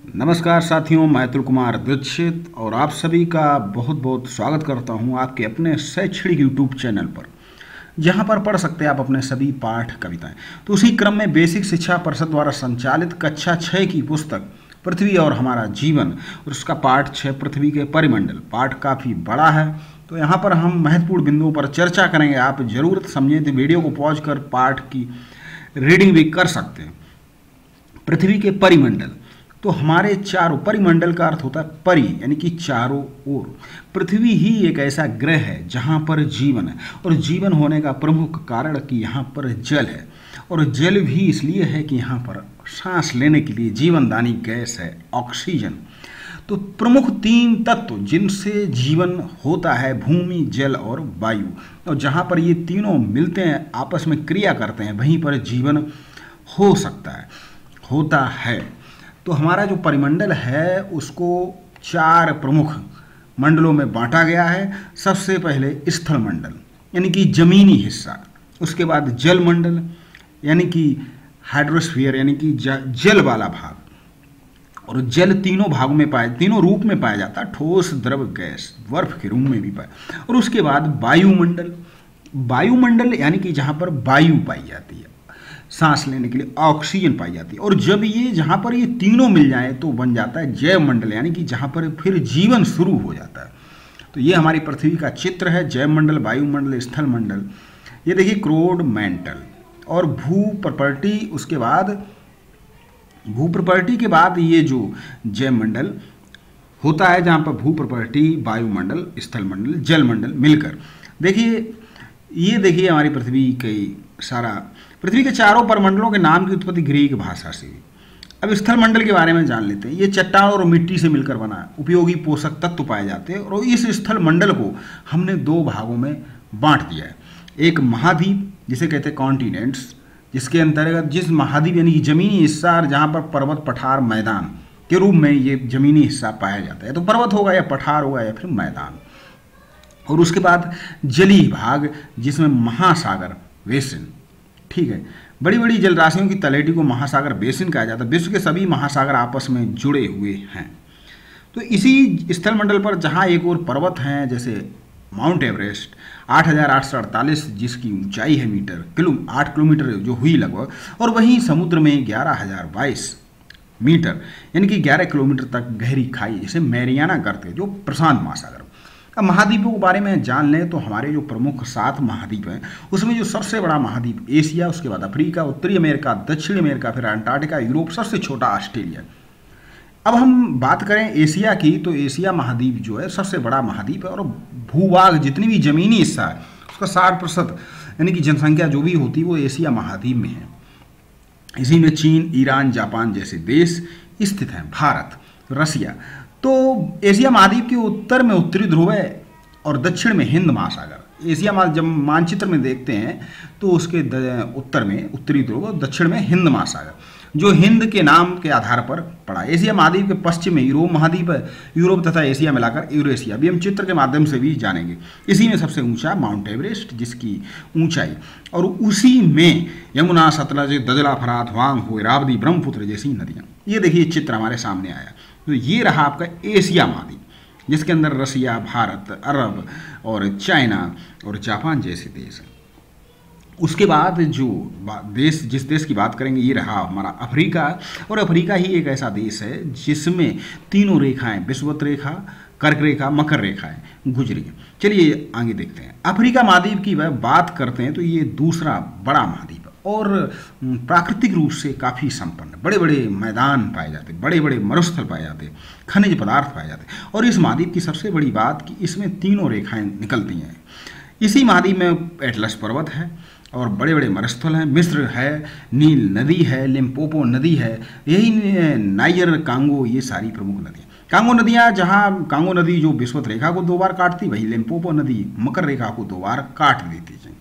नमस्कार साथियों, मैं अतुल कुमार दीक्षित और आप सभी का बहुत बहुत स्वागत करता हूं आपके अपने शैक्षणिक यूट्यूब चैनल पर, जहां पर पढ़ सकते हैं आप अपने सभी पाठ कविताएं। तो उसी क्रम में बेसिक शिक्षा परिषद द्वारा संचालित कक्षा 6 की पुस्तक पृथ्वी और हमारा जीवन और उसका पाठ 6 पृथ्वी के परिमंडल। पाठ काफ़ी बड़ा है, तो यहाँ पर हम महत्वपूर्ण बिंदुओं पर चर्चा करेंगे। आप जरूरत समझें तो वीडियो को पॉज कर पाठ की रीडिंग भी कर सकते हैं। पृथ्वी के परिमंडल, तो हमारे चारों, परिमंडल का अर्थ होता है परि यानी कि चारों ओर। पृथ्वी ही एक ऐसा ग्रह है जहाँ पर जीवन है, और जीवन होने का प्रमुख कारण कि यहाँ पर जल है, और जल भी इसलिए है कि यहाँ पर सांस लेने के लिए जीवनदानी गैस है, ऑक्सीजन। तो प्रमुख 3 तत्व जिनसे जीवन होता है, भूमि, जल और वायु, और जहाँ पर ये तीनों मिलते हैं, आपस में क्रिया करते हैं, वहीं पर जीवन हो सकता है, होता है। तो हमारा जो परिमंडल है उसको 4 प्रमुख मंडलों में बांटा गया है। सबसे पहले स्थल मंडल यानी कि जमीनी हिस्सा, उसके बाद जल मंडल यानी कि हाइड्रोस्फीयर यानी कि जल वाला भाग, और जल तीनों रूप में पाया जाता है, ठोस, द्रव, गैस, बर्फ के रूप में भी पाया। और उसके बाद वायुमंडल, वायुमंडल यानी कि जहाँ पर वायु पाई जाती है, सांस लेने के लिए ऑक्सीजन पाई जाती है। और जब ये जहाँ पर ये तीनों मिल जाए तो बन जाता है जैव मंडल, यानी कि जहाँ पर फिर जीवन शुरू हो जाता है। तो ये हमारी पृथ्वी का चित्र है, जैव मंडल, वायुमंडल, स्थल मंडल। ये देखिए क्रोड मेंटल और भू प्रॉपर्टी। उसके बाद भू प्रॉपर्टी के बाद ये जो जैव मंडल होता है, जहाँ पर भू प्रॉपर्टी, वायुमंडल, स्थल मंडल, जल मंडल मिलकर, देखिए ये देखिए हमारी पृथ्वी के चारों परमंडलों के नाम की उत्पत्ति ग्रीक भाषा से हुई। अब स्थल मंडल के बारे में जान लेते हैं। ये चट्टान और मिट्टी से मिलकर बना है, उपयोगी पोषक तत्व पाए जाते हैं, और इस स्थल मंडल को हमने 2 भागों में बांट दिया है। एक महाद्वीप जिसे कहते हैं कॉन्टिनेंट्स, जिसके अंतर्गत जिस महाद्वीप यानी कि जमीनी हिस्सा, जहाँ पर पर्वत, पठार, मैदान के रूप में ये जमीनी हिस्सा पाया जाता है, तो पर्वत होगा या पठार होगा या फिर मैदान। और उसके बाद जलीय भाग जिसमें महासागर बेसिन, ठीक है, बड़ी बड़ी जलराशियों की तलहटी को महासागर बेसिन कहा जाता है। विश्व के सभी महासागर आपस में जुड़े हुए हैं। तो इसी स्थल मंडल पर जहाँ एक और पर्वत हैं, जैसे माउंट एवरेस्ट 8,848 जिसकी ऊंचाई है 8 किलोमीटर जो हुई लगभग, और वहीं समुद्र में 11,022 मीटर यानी कि 11 किलोमीटर तक गहरी खाई, जिसे मैरियाना गर्त है, जो प्रशांत महासागर। अब महाद्वीपों के बारे में जान लें तो हमारे जो प्रमुख 7 महाद्वीप हैं, उसमें जो सबसे बड़ा महाद्वीप एशिया, उसके बाद अफ्रीका, उत्तरी अमेरिका, दक्षिण अमेरिका, फिर अंटार्कटिका, यूरोप, सबसे छोटा ऑस्ट्रेलिया। अब हम बात करें एशिया की, तो एशिया महाद्वीप जो है सबसे बड़ा महाद्वीप है, और भूभाग जितनी भी जमीनी हिस्सा है उसका 60% यानी कि जनसंख्या जो भी होती है वो एशिया महाद्वीप में है। इसी में चीन, ईरान, जापान जैसे देश स्थित हैं, भारत, रसिया। तो एशिया महाद्वीप के उत्तर में उत्तरी ध्रुव है और दक्षिण में हिंद महासागर। एशिया जब मानचित्र में देखते हैं तो उसके उत्तर में उत्तरी ध्रुव और दक्षिण में हिंद महासागर, जो हिंद के नाम के आधार पर पड़ा। एशिया महाद्वीप के पश्चिम में यूरोप महाद्वीप है। यूरोप तथा एशिया मिलाकर यूरेशिया, अभी हम चित्र के माध्यम से भी जानेंगे। इसी में सबसे ऊंचा माउंट एवरेस्ट जिसकी ऊंचाई, और उसी में यमुना, सतलज, दजला, फरात, वांग, इरावदी, ब्रह्मपुत्र जैसी नदियाँ। ये देखिए चित्र हमारे सामने आया। तो ये रहा आपका एशिया महाद्वीप, जिसके अंदर रसिया, भारत, अरब और चाइना और जापान जैसे देश हैं। उसके बाद जो जिस देश की बात करेंगे, ये रहा हमारा अफ्रीका। और अफ्रीका ही एक ऐसा देश है जिसमें तीनों रेखाएं, विषुवत रेखा, कर्क रेखा, मकर रेखाएं गुजरी हैं। चलिए आगे देखते हैं। अफ्रीका महाद्वीप की बात करते हैं तो ये दूसरा बड़ा महाद्वीप है, और प्राकृतिक रूप से काफ़ी संपन्न, बड़े बड़े मैदान पाए जाते, बड़े बड़े मरुस्थल पाए जाते, खनिज पदार्थ पाए जाते। और इस महाद्वीप की सबसे बड़ी बात कि इसमें तीनों रेखाएं निकलती हैं। इसी महाद्वीप में एटलस पर्वत है और बड़े बड़े मरुस्थल हैं। मिस्र है, नील नदी है, लिम्पोपो नदी है, यही नाइजर, कांगो, ये सारी प्रमुख नदियाँ। कांगो नदियाँ, जहाँ कांगो नदी जो विषुवत रेखा को 2 बार काटती, वही लिम्पोपो नदी मकर रेखा को 2 बार काट देती है।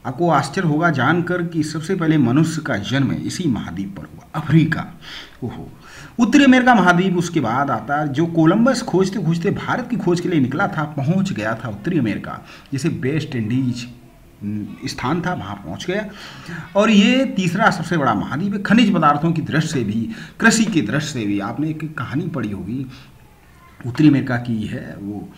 आपको आश्चर्य होगा जानकर कि सबसे पहले मनुष्य का जन्म इसी महाद्वीप पर हुआ, अफ्रीका। ओहो, उत्तरी अमेरिका महाद्वीप उसके बाद आता है। जो कोलंबस खोजते खोजते भारत की खोज के लिए निकला था, पहुंच गया था उत्तरी अमेरिका, जिसे वेस्ट इंडीज स्थान था, वहाँ पहुँच गया। और ये तीसरा सबसे बड़ा महाद्वीप है। खनिज पदार्थों की दृष्टि से भी, कृषि की दृष्टि से भी, आपने एक कहानी पढ़ी होगी उत्तरी अमेरिका की है, वो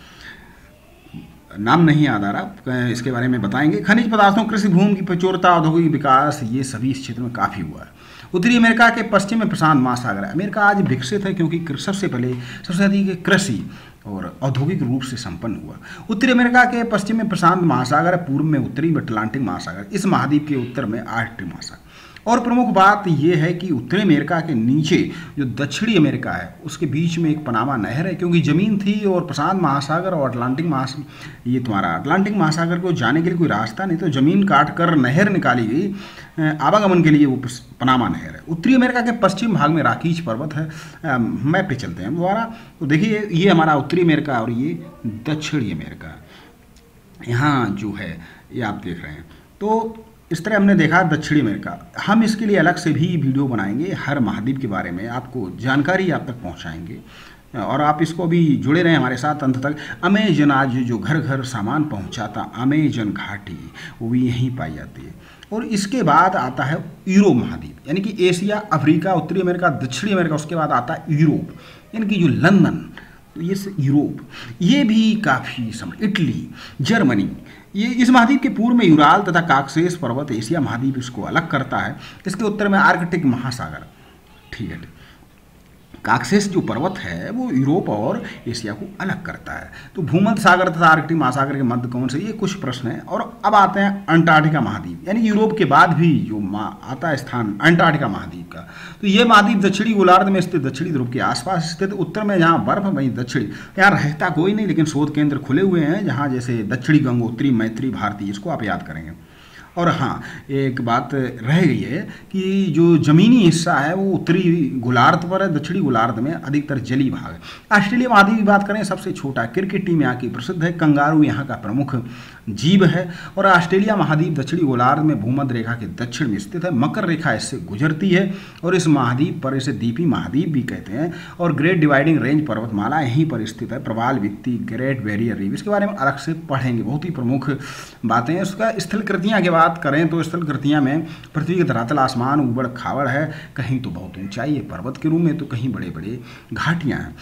नाम नहीं याद आ रहा, इसके बारे में बताएंगे। खनिज पदार्थों, कृषि भूमि की प्रचुरता, औद्योगिक विकास, ये सभी इस क्षेत्र में काफ़ी हुआ है। उत्तरी अमेरिका के पश्चिम में प्रशांत महासागर है। अमेरिका आज विकसित है क्योंकि सबसे अधिक कृषि और औद्योगिक रूप से संपन्न हुआ। उत्तरी अमेरिका के पश्चिम में प्रशांत महासागर है, पूर्व में उत्तरी में अटलांटिक महासागर, इस महाद्वीप के उत्तर में आर्कटिक महासागर। और प्रमुख बात यह है कि उत्तरी अमेरिका के नीचे जो दक्षिणी अमेरिका है उसके बीच में एक पनामा नहर है, क्योंकि ज़मीन थी और प्रशांत महासागर और अटलांटिक महासागर, ये तुम्हारा अटलांटिक महासागर को जाने के लिए कोई रास्ता नहीं, तो ज़मीन काट कर नहर निकाली गई आवागमन के लिए, वो पनामा नहर है। उत्तरी अमेरिका के पश्चिम भाग में राकीज पर्वत है। मैप पे चलते हैं दोबारा, तो देखिए ये हमारा उत्तरी अमेरिका और ये दक्षिणी अमेरिका, यहाँ जो है ये आप देख रहे हैं। तो इस तरह हमने देखा दक्षिणी अमेरिका। हम इसके लिए अलग से भी वीडियो बनाएंगे, हर महाद्वीप के बारे में आपको जानकारी आप तक पहुंचाएंगे, और आप इसको भी जुड़े रहें हमारे साथ अंत तक। अमेजन आज जो घर घर सामान पहुंचाता, अमेजन घाटी, वो भी यहीं पाई जाती है। और इसके बाद आता है यूरोप महाद्वीप, यानी कि एशिया, अफ्रीका, उत्तरी अमेरिका, दक्षिणी अमेरिका, उसके बाद आता है यूरोप, यानी कि जो लंदन, तो ये यूरोप, ये भी काफ़ी इटली, जर्मनी, ये इस महाद्वीप के पूर्व में यूराल तथा काकसेस पर्वत एशिया महाद्वीप इसको अलग करता है। इसके उत्तर में आर्कटिक महासागर, ठीक है। काकसेस जो पर्वत है वो यूरोप और एशिया को अलग करता है। तो भूमध्य सागर तथा आर्कटिक महासागर के मध्य कौन से, ये कुछ प्रश्न हैं। और अब आते हैं अंटार्कटिका महाद्वीप, यानी यूरोप के बाद भी जो आता है स्थान अंटार्कटिका महाद्वीप का। तो ये महाद्वीप दक्षिणी गोलार्ध में स्थित, दक्षिणी ध्रुव के आसपास स्थित, उत्तर में जहाँ बर्फ, वहीं दक्षिणी, यहाँ रहता कोई नहीं, लेकिन शोध केंद्र खुले हुए हैं, जहाँ जैसे दक्षिणी गंगोत्री, मैत्री, भारती, इसको आप याद करेंगे। और हाँ, एक बात रह गई है कि जो ज़मीनी हिस्सा है वो उत्तरी गोलार्ध पर है, दक्षिणी गोलार्ध में अधिकतर जलीय भाग है। ऑस्ट्रेलिया महाद्वीप की बात करें, सबसे छोटा, क्रिकेट टीम यहाँ की प्रसिद्ध है, कंगारू यहाँ का प्रमुख जीव है। और ऑस्ट्रेलिया महाद्वीप दक्षिणी गोलार्ध में भूमध्य रेखा के दक्षिण में स्थित है, मकर रेखा इससे गुजरती है, और इस महाद्वीप पर इसे द्वीपीय महाद्वीप भी कहते हैं। और ग्रेट डिवाइडिंग रेंज पर्वतमाला यहीं पर स्थित है, प्रवाल विक्ति, ग्रेट बैरियर रीफ, इसके बारे में अलग से पढ़ेंगे, बहुत ही प्रमुख बातें हैं। उसका स्थल कृतियाँ की बात करें तो स्थल कृतियाँ में पृथ्वी के धरातल, आसमान उबड़ खाबड़ है, कहीं तो बहुत ऊंचाई है पर्वत के रूप में, तो कहीं बड़े बड़े घाटियाँ हैं,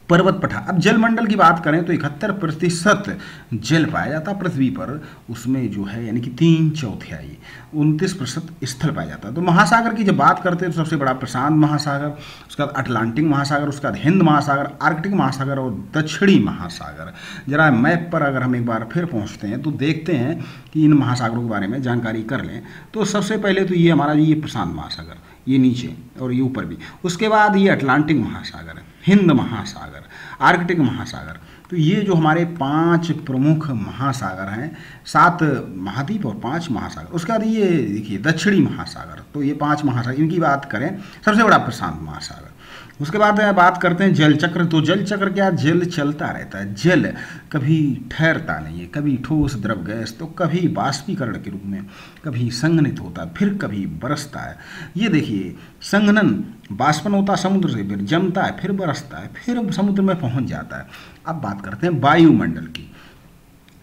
पर्वत पठार। अब जलमंडल की बात करें तो 71% जल पाया जाता पृथ्वी पर, उसमें जो है यानी कि 3/4, 29% स्थल पाया जाता है। तो महासागर की जब बात करते हैं तो सबसे बड़ा प्रशांत महासागर, उसके बाद अटलांटिक महासागर, उसके बाद हिंद महासागर, आर्कटिक महासागर और दक्षिणी महासागर। जरा मैप पर अगर हम एक बार फिर पहुंचते हैं तो देखते हैं कि इन महासागरों के बारे में जानकारी कर लें। तो सबसे पहले तो ये हमारा ये प्रशांत महासागर, ये नीचे और ये ऊपर भी, उसके बाद ये अटलांटिक महासागर, हिंद महासागर, आर्कटिक महासागर। तो ये जो हमारे 5 प्रमुख महासागर हैं, 7 महाद्वीप और 5 महासागर। उसके बाद ये देखिए दक्षिणी महासागर, तो ये 5 महासागर, इनकी बात करें, सबसे बड़ा प्रशांत महासागर। उसके बाद बात करते हैं जल चक्र। तो जल चक्र क्या, जल चलता रहता है, जल कभी ठहरता नहीं है, कभी ठोस द्रव गैस, तो कभी बाष्पीकरण के रूप में, कभी संघनित होता है, फिर कभी बरसता है। ये देखिए संघनन, बाष्पन होता है समुद्र से, फिर जमता है, फिर बरसता है, फिर समुद्र में पहुंच जाता है। अब बात करते हैं वायुमंडल की।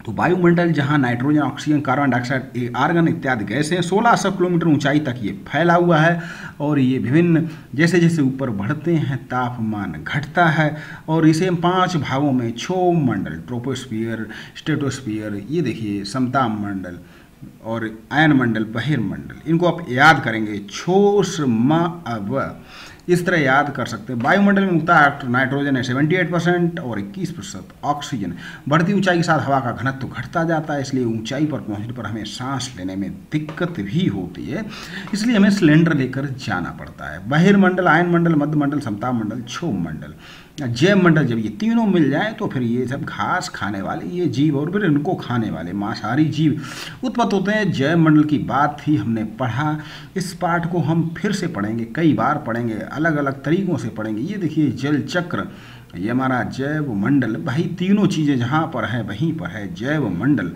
तो वायुमंडल जहां nitrogen, oxygen, carbon dioxide, argon इत्यादि गैसें 1600 किलोमीटर ऊंचाई तक ये फैला हुआ है। और ये विभिन्न, जैसे जैसे ऊपर बढ़ते हैं तापमान घटता है, और इसे हम 5 भागों में, क्षोभ मंडल, ट्रोपोस्फियर, स्ट्रेटोस्फियर, ये देखिए समताप मंडल और आयन मंडल, बहिर्मंडल, इनको आप याद करेंगे, छोस म अव, इस तरह याद कर सकते हैं। वायुमंडल में मुक्ता नाइट्रोजन है 78% और 21% ऑक्सीजन। बढ़ती ऊंचाई के साथ हवा का घनत्व घटता जाता है, इसलिए ऊंचाई पर पहुंचने पर हमें सांस लेने में दिक्कत भी होती है, इसलिए हमें सिलेंडर लेकर जाना पड़ता है। बहिर्मंडल, आयन मंडल, मध्य मंडल, समताप मंडल, क्षोभ मंडल, जैव मंडल। जब ये तीनों मिल जाएं तो फिर ये सब घास खाने वाले ये जीव और फिर इनको खाने वाले मांसाहारी जीव उत्पन्न होते हैं। जैव मंडल की बात ही हमने पढ़ा, इस पाठ को हम फिर से पढ़ेंगे, कई बार पढ़ेंगे, अलग अलग तरीकों से पढ़ेंगे। ये देखिए जल चक्र, ये हमारा जैव मंडल, भाई तीनों चीज़ें जहाँ पर है वहीं पर है जैव मंडल।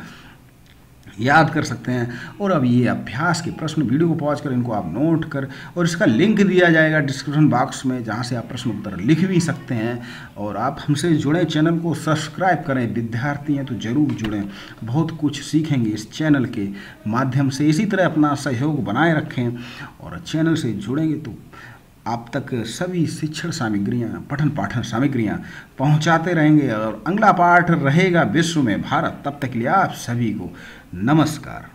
याद कर सकते हैं। और अब ये अभ्यास के प्रश्न वीडियो को पॉज कर इनको आप नोट कर, और इसका लिंक दिया जाएगा डिस्क्रिप्शन बॉक्स में, जहाँ से आप प्रश्न उत्तर लिख भी सकते हैं। और आप हमसे जुड़ें, चैनल को सब्सक्राइब करें, विद्यार्थी हैं तो ज़रूर जुड़ें, बहुत कुछ सीखेंगे इस चैनल के माध्यम से। इसी तरह अपना सहयोग बनाए रखें और चैनल से जुड़ेंगे तो आप तक सभी शिक्षण सामग्रियाँ, पठन पाठन सामग्रियाँ पहुँचाते रहेंगे। और अगला पाठ रहेगा विश्व में भारत। तब तक के लिए आप सभी को नमस्कार।